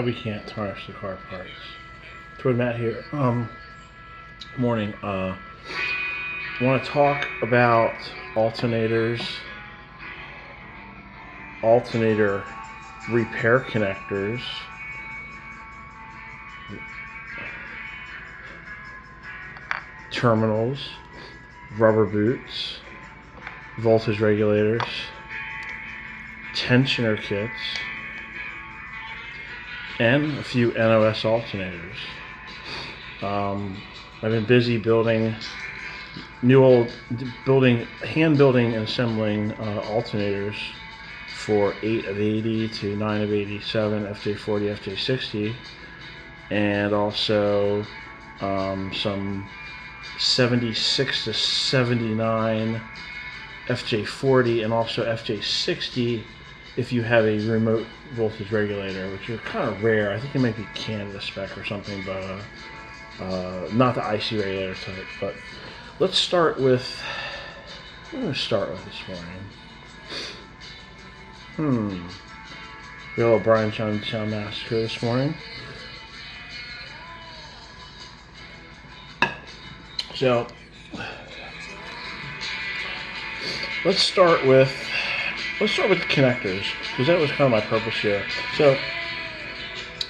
We can't tarnish the car parts. Toward Matt here. Morning. I want to talk about alternators, alternator repair connectors, terminals, rubber boots, voltage regulators, tensioner kits, and a few NOS alternators. I've been busy hand building and assembling alternators for 8 of 80 to 9 of 87 Fj40 Fj60, and also some 76 to 79 Fj40 and also Fj60 if you have a remote voltage regulator, which are kind of rare. I think it might be Canada spec or something, but not the IC regulator type. But let's start with, what am I going to start with this morning? We got a little Brian John Massacre this morning. So, let's start with the connectors, because that was kind of my purpose here. So,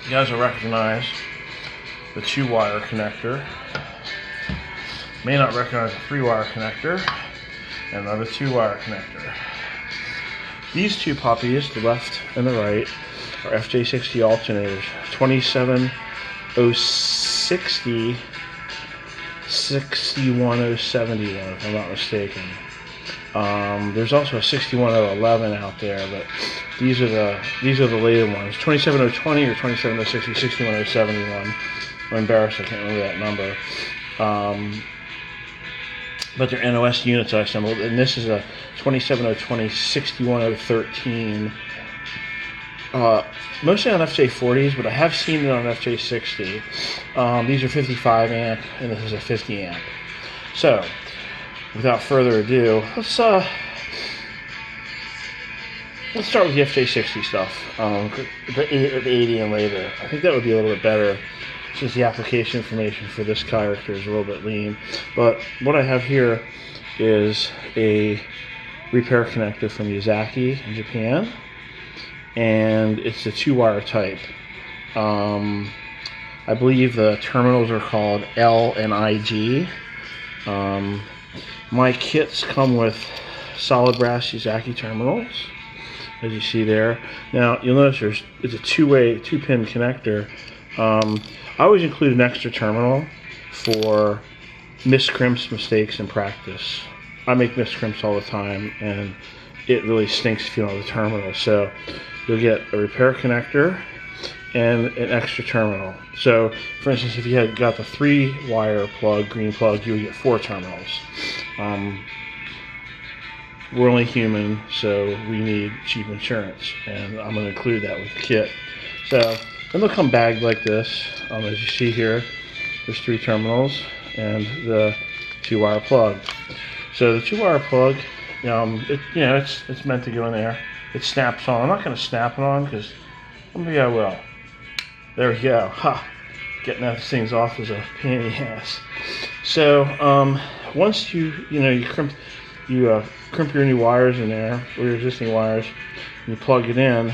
you guys will recognize the 2-wire connector. May not recognize the 3-wire connector and another 2-wire connector. These two puppies, the left and the right, are Fj60 alternators, 27060 61071, if I'm not mistaken. There's also a 61011 out there, but these are the later ones. 27020 or 27060 61071. I'm embarrassed I can't remember that number. But they're NOS units I assembled, and this is a 27020 61013. Mostly on Fj40s, but I have seen it on Fj60. These are 55 amp, and this is a 50 amp. So, without further ado, let's start with the Fj60 stuff, the 80 and later. I think that would be a little bit better, since the application information for this character is a little bit lean. But what I have here is a repair connector from Yazaki in Japan, and it's the 2-wire type. I believe the terminals are called L and IG. My kits come with solid brass Yazaki terminals, as you see there. Now you'll notice it's a 2-pin connector. I always include an extra terminal for miscrimps, mistakes in practice. I make miscrimps all the time, and it really stinks if you don't have the terminal. So you'll get a repair connector and an extra terminal. So, for instance, if you had got the 3-wire plug, green plug, you would get 4 terminals. We're only human, so we need cheap insurance, and I'm going to include that with the kit. So, and they'll come bagged like this. As you see here, there's 3 terminals and the 2-wire plug. So the 2-wire plug, it's meant to go in there. It snaps on. I'm not going to snap it on because maybe I will. There we go. Ha! Getting those things off is a pain in the ass. So once you crimp your new wires in there, or your existing wires, and you plug it in.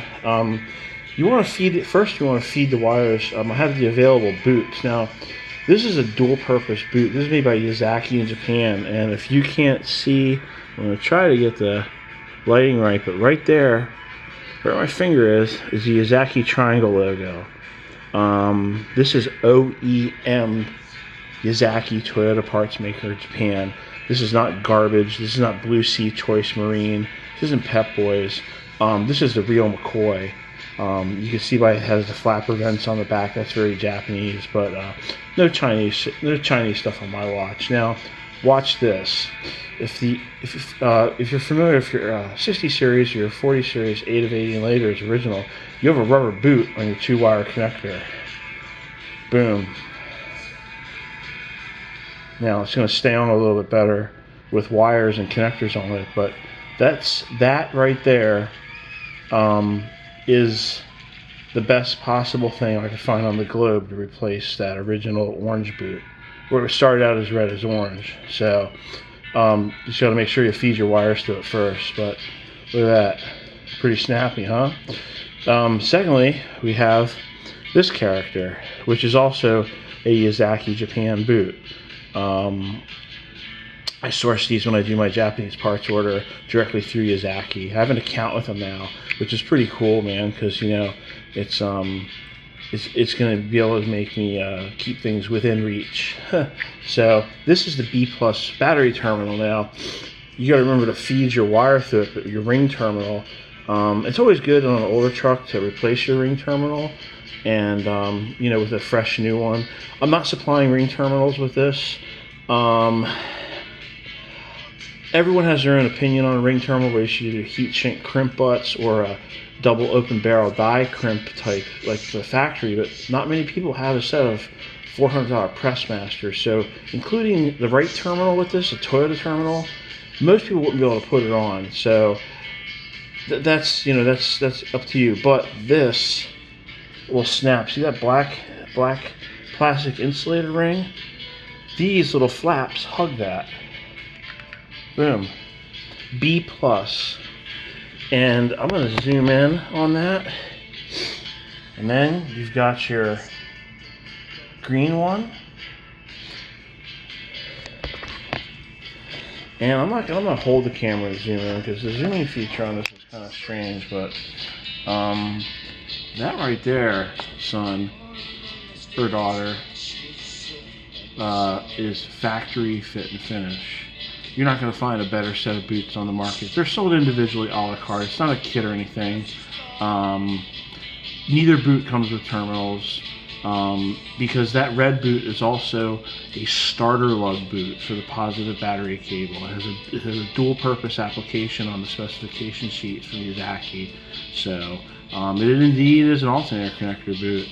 You want to feed it first. You want to feed the wires. I have the available boots. Now, this is a dual-purpose boot. This is made by Yazaki in Japan, and if you can't see, I'm going to try to get the lighting right, but right there, where my finger is the Yazaki triangle logo. This is OEM Yazaki Toyota parts maker Japan. This is not garbage. This is not Blue Sea Choice Marine. This isn't Pep Boys. This is the real McCoy. You can see why it has the flapper vents on the back. That's very Japanese, but no Chinese stuff on my watch. Now, watch this. If you're familiar with your 60 series, your 40 series, 8 of 80 and later is original, you have a rubber boot on your 2-wire connector. Boom. Now it's going to stay on a little bit better with wires and connectors on it, but that right there is the best possible thing I could find on the globe to replace that original orange boot, where it started out as red as orange. So just got to make sure you feed your wires to it first. But look at that, pretty snappy, huh? Secondly, we have this character, which is also a Yazaki Japan boot. I source these when I do my Japanese parts order directly through Yazaki. I have an account with them now, which is pretty cool, man, because you know it's going to be able to make me keep things within reach. So this is the B+ battery terminal. Now you got to remember to feed your wire through it, but your ring terminal. It's always good on an older truck to replace your ring terminal, and you know, with a fresh new one. I'm not supplying ring terminals with this. Everyone has their own opinion on a ring terminal, where you should either heat shrink crimp butts or a double open barrel die crimp type like the factory, but not many people have a set of $400 Pressmasters. So including the right terminal with this, a Toyota terminal, most people wouldn't be able to put it on. So that's up to you. But this will snap. See that black plastic insulated ring? These little flaps hug that. Boom. B+. And I'm going to zoom in on that. And then you've got your green one. And I'm going to hold the camera to zoom in, because the zooming feature on this is kind of strange, but that right there, son or daughter, is factory fit and finish. You're not going to find a better set of boots on the market. They're sold individually a la carte. It's not a kit or anything. Neither boot comes with terminals, because that red boot is also a starter lug boot for the positive battery cable. It has a dual purpose application on the specification sheet from Yazaki. So it indeed is an alternator connector boot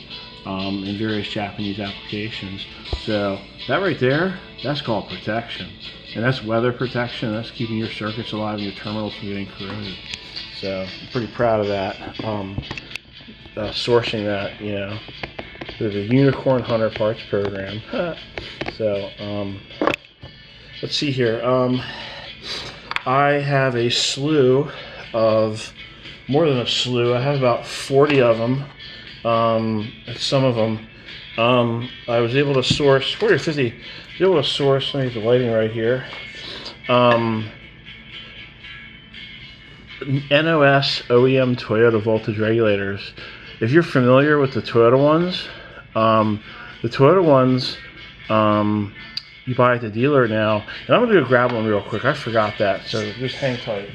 in various Japanese applications. So that right there, that's called protection. And that's weather protection. That's keeping your circuits alive and your terminals from getting corroded. So I'm pretty proud of that. Sourcing that, you know, through the Unicorn Hunter Parts Program. So let's see here. I have a slew of, more than a slew. I have about 40 of them. Some of them I was able to source 40 or 50. I was able to source. Let me get the lighting right here. NOS OEM Toyota voltage regulators. If you're familiar with the Toyota ones, you buy at the dealer now. And I'm gonna go grab one real quick. I forgot that, so just hang tight.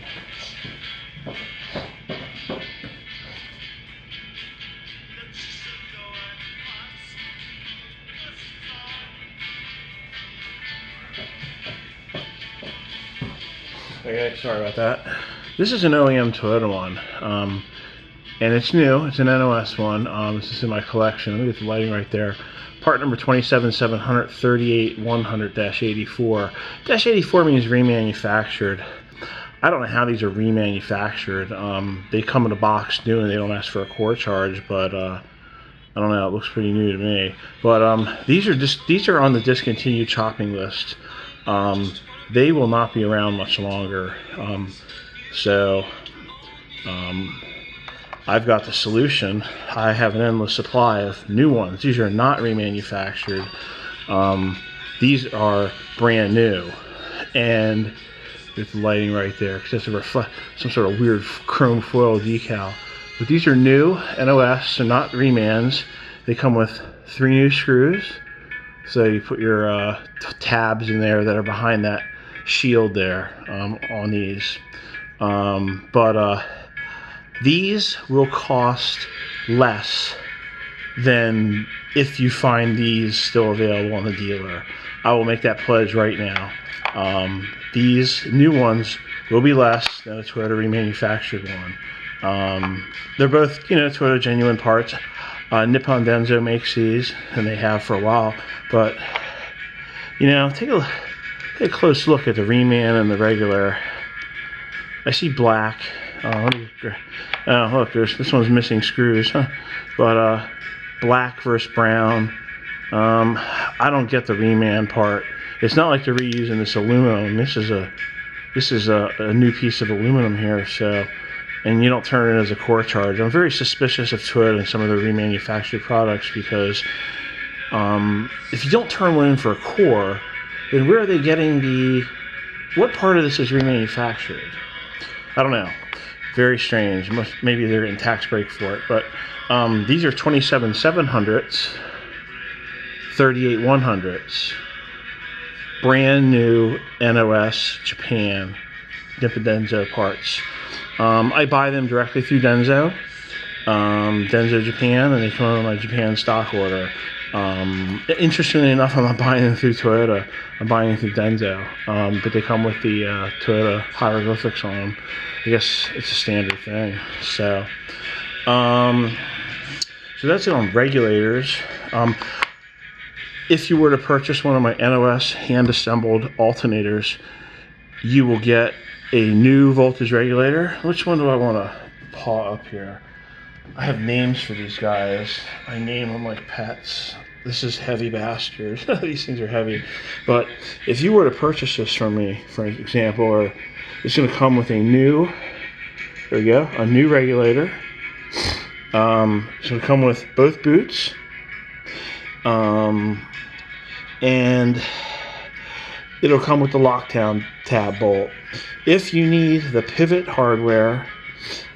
Okay, sorry about that. This is an OEM Toyota one, and it's new. It's an NOS one. This is in my collection. Let me get the lighting right there. Part number 27700-38100-84. -84 means remanufactured. I don't know how these are remanufactured. They come in a box new and they don't ask for a core charge, but I don't know. It looks pretty new to me. But these are on the discontinued chopping list. They will not be around much longer. I've got the solution. I have an endless supply of new ones. These are not remanufactured. These are brand new. And there's the lighting right there, because it's some sort of weird chrome foil decal. But these are new NOS, so not remans. They come with 3 new screws. So you put your tabs in there that are behind that shield there on these. These will cost less then if you find these still available on the dealer, I will make that pledge right now. These new ones will be less than a Toyota remanufactured one. They're both, you know, Toyota genuine parts. Nippon Denso makes these, and they have for a while. But, you know, take a close look at the reman and the regular. I see black. Oh, look, this one's missing screws, huh? But black versus brown. I don't get the reman part. It's not like they're reusing this aluminum. This is a new piece of aluminum here, so, and you don't turn it as a core charge. I'm very suspicious of Toyota and some of their remanufactured products because if you don't turn one in for a core, then where are they getting what part of this is remanufactured? I don't know. Very strange. Maybe they're getting tax break for it. But these are 27 700s, 38 100s. Brand new NOS Japan Nippon Denso parts. I buy them directly through Denso Japan, and they come on my Japan stock order. Interestingly enough, I'm not buying them through Toyota. I'm buying them through Denso, but they come with the Toyota hieroglyphics on them. I guess it's a standard thing. So that's it on regulators. If you were to purchase one of my NOS hand-assembled alternators, you will get a new voltage regulator. Which one do I want to paw up here? I have names for these guys. I name them like pets. This is heavy bastard. These things are heavy. But if you were to purchase this from me, for example, it's going to come with a new, there we go, a new regulator. It's going to come with both boots. And it'll come with the lockdown tab bolt. If you need the pivot hardware,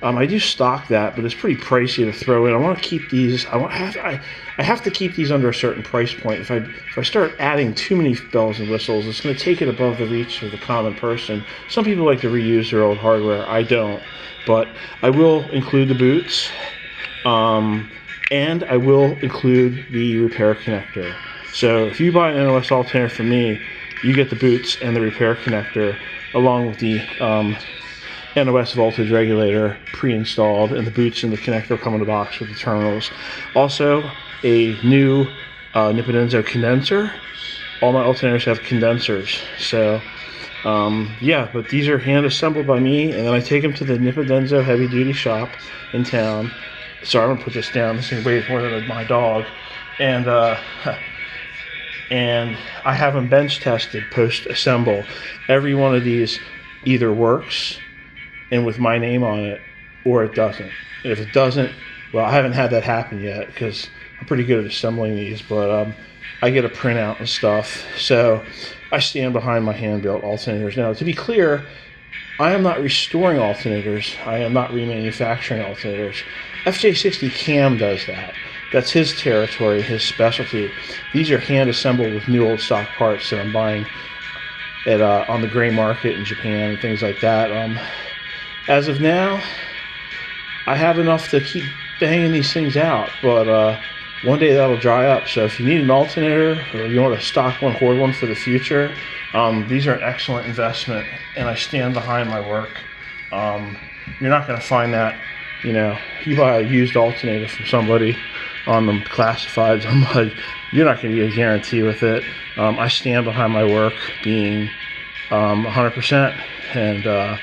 I do stock that, but it's pretty pricey to throw in. I want to keep these. I have to keep these under a certain price point. If I start adding too many bells and whistles, it's going to take it above the reach of the common person. Some people like to reuse their old hardware. I don't, but I will include the boots, and I will include the repair connector. So if you buy an NOS alternator from me, you get the boots and the repair connector along with the NOS voltage regulator pre-installed, and the boots and the connector come in the box with the terminals. Also, a new Nippon Denso condenser. All my alternators have condensers. So, yeah, but these are hand assembled by me, and then I take them to the Nippon Denso heavy duty shop in town. Sorry, I'm gonna put this down. This thing weighs more than my dog. And I have them bench tested post-assemble. Every one of these either works and with my name on it, or it doesn't. And if it doesn't, well, I haven't had that happen yet because I'm pretty good at assembling these, but I get a printout and stuff. So I stand behind my hand-built alternators. Now, to be clear, I am not restoring alternators. I am not remanufacturing alternators. Fj60 Cam does that. That's his territory, his specialty. These are hand-assembled with new old stock parts that I'm buying at on the gray market in Japan and things like that. As of now, I have enough to keep banging these things out, but one day that'll dry up. So if you need an alternator or you want to stock one, hoard one for the future, these are an excellent investment, and I stand behind my work. You're not going to find that, you know, you buy a used alternator from somebody on the classifieds, you're not going to get a guarantee with it. I stand behind my work being 100%, and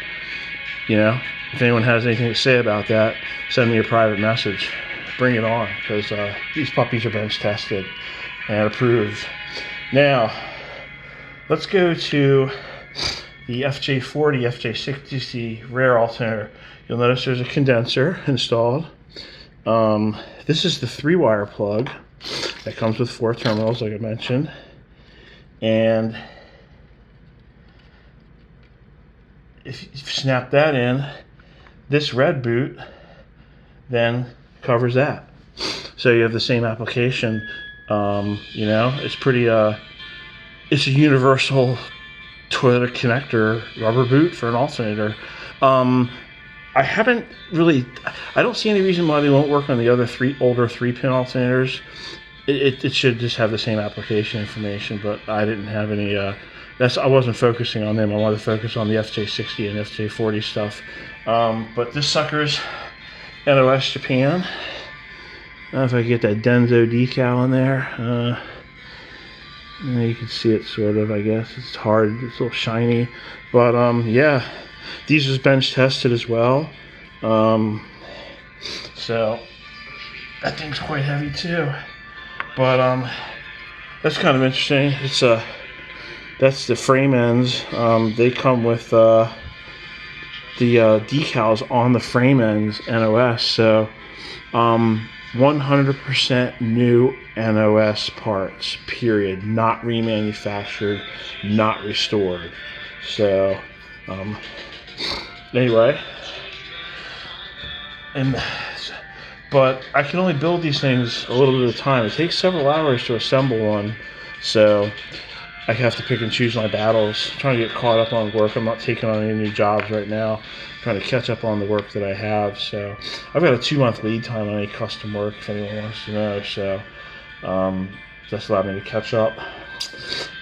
you know, if anyone has anything to say about that, send me a private message. Bring it on, because these puppies are bench tested and approved. Now, let's go to the Fj40 Fj60 rear alternator. You'll notice there's a condenser installed. This is the 3-wire plug that comes with 4 terminals, like I mentioned. And if you snap that in, this red boot then covers that. So you have the same application. You know, it's pretty, it's a universal Toyota connector rubber boot for an alternator. I haven't really. I don't see any reason why they won't work on the other older 3-pin alternators. It should just have the same application information, but I didn't have any. I wasn't focusing on them. I wanted to focus on the Fj60 and Fj40 stuff. But this sucker's NOS Japan. I don't know if I can get that Denso decal in there. You can see it sort of, I guess. It's hard. It's a little shiny. But, yeah. These was bench tested as well. So, that thing's quite heavy too. But, that's kind of interesting. It's that's the frame ends. They come with the decals on the frame ends NOS. So 100% new NOS parts, period. Not remanufactured, not restored. So anyway, but I can only build these things a little bit at a time. It takes several hours to assemble one, so I have to pick and choose my battles. I'm trying to get caught up on work. I'm not taking on any new jobs right now. I'm trying to catch up on the work that I have. So I've got a 2-month lead time on any custom work, if anyone wants to know. So that's allowed me to catch up.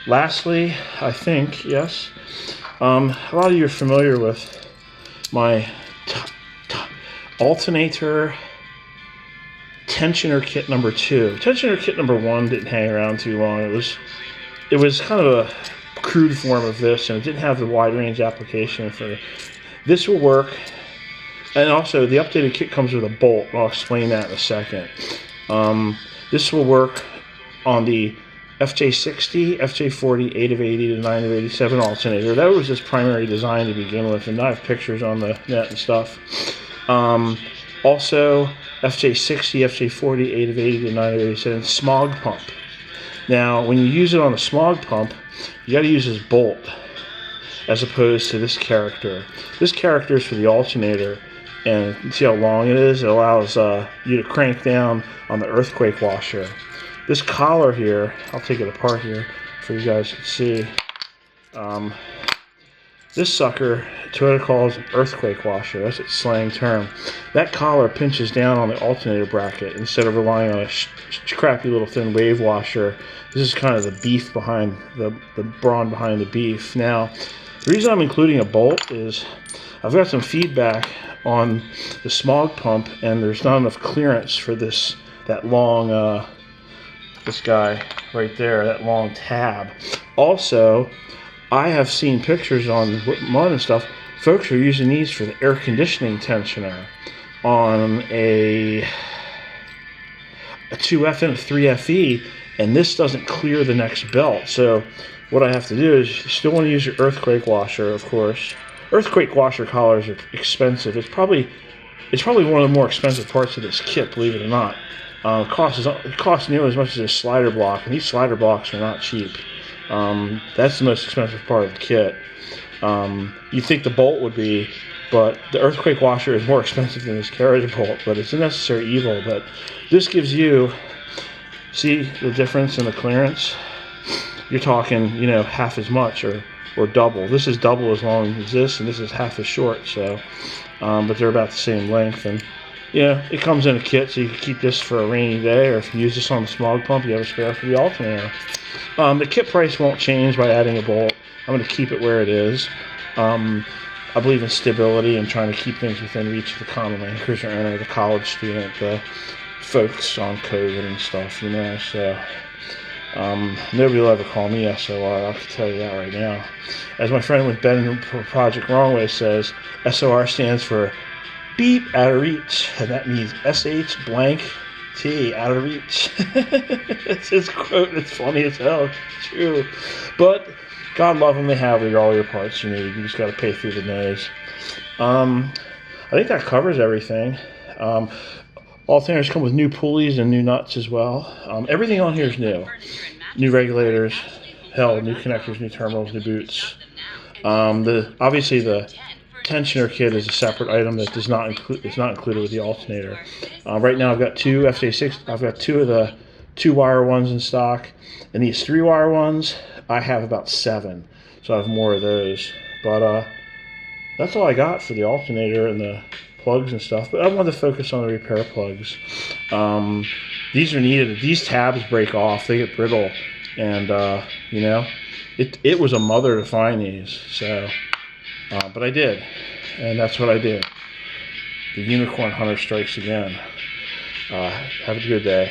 Lastly, I think, yes, a lot of you are familiar with my Alternator tensioner kit number 2. Tensioner kit number 1 didn't hang around too long. It was kind of a crude form of this, and it didn't have the wide range application for this. Will work, and also the updated kit comes with a bolt. I'll explain that in a second. This will work on the Fj60, Fj40, 8 of 80 to 9 of 87 alternator. That was its primary design to begin with, and I have pictures on the net and stuff. Also, Fj60, Fj40, 8 of 80 to 9 of 87 smog pump. Now, when you use it on the smog pump, you got to use this bolt as opposed to this character. This character is for the alternator, and you see how long it is? It allows you to crank down on the earthquake washer. This collar here, I'll take it apart here for you guys to see. This sucker, Toyota calls an earthquake washer. That's its slang term. That collar pinches down on the alternator bracket instead of relying on a crappy little thin wave washer. This is kind of the beef behind the brawn behind the beef. Now, the reason I'm including a bolt is I've got some feedback on the smog pump, and there's not enough clearance for that long this guy right there, that long tab. Also, I have seen pictures on Mud and stuff. Folks are using these for the air conditioning tensioner on a 2F and a 3FE, and this doesn't clear the next belt. So what I have to do is, you still want to use your earthquake washer, of course. Earthquake washer collars are expensive. It's probably one of the more expensive parts of this kit, believe it or not. It costs nearly as much as a slider block, and these slider blocks are not cheap. That's the most expensive part of the kit. You'd think the bolt would be, but the earthquake washer is more expensive than this carriage bolt, but it's a necessary evil. But this gives you, see the difference in the clearance? You're talking, half as much or double. This is double as long as this, and this is half as short. So, but they're about the same length, and it comes in a kit, so you can keep this for a rainy day, or if you use this on the smog pump, you have a spare for the alternator. The kit price won't change by adding a bolt. I'm going to keep it where it is. I believe in stability and trying to keep things within reach of the common man, cruiser owner, the college student, the folks on COVID and stuff, so nobody will ever call me SOR, I can tell you that right now. As my friend with Ben for Project Wrong Way says, SOR stands for beep out of reach, and that means SH blank T out of reach. It's his quote. It's funny as hell. It's true. But God love them, they have all your parts you need. You just got to pay through the nose. I think that covers everything. Alternators come with new pulleys and new nuts as well. Everything on here is new. New regulators, new connectors, new terminals, new boots. Obviously the tensioner kit is a separate item that is not included with the alternator. Right now I've got two Fj60. I've got two of the 2-wire ones in stock, and these 3-wire ones I have about 7, so I have more of those. But that's all I got for the alternator and the plugs and stuff, but I wanted to focus on the repair plugs. These are needed. These tabs break off, they get brittle, and you know, it was a mother to find these. So, but I did, and that's what I did. The unicorn hunter strikes again. Have a good day.